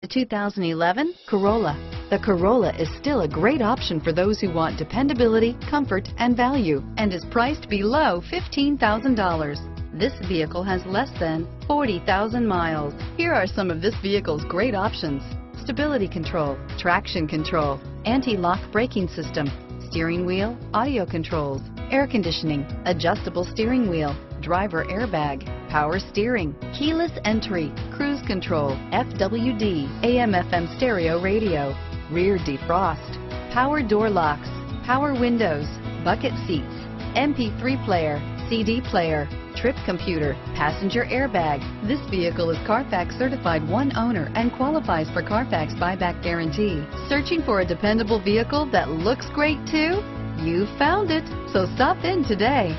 The 2011 Corolla. The Corolla is still a great option for those who want dependability, comfort, and value, and is priced below $15,000. This vehicle has less than 40,000 miles. Here are some of this vehicle's great options: stability control, traction control, anti-lock braking system, steering wheel audio controls, air conditioning, adjustable steering wheel, driver airbag, power steering, keyless entry, cruise control, FWD, AM/FM stereo radio, rear defrost, power door locks, power windows, bucket seats, MP3 player, CD player, trip computer, passenger airbag. This vehicle is Carfax certified one owner and qualifies for Carfax buyback guarantee. Searching for a dependable vehicle that looks great too? You found it, so stop in today.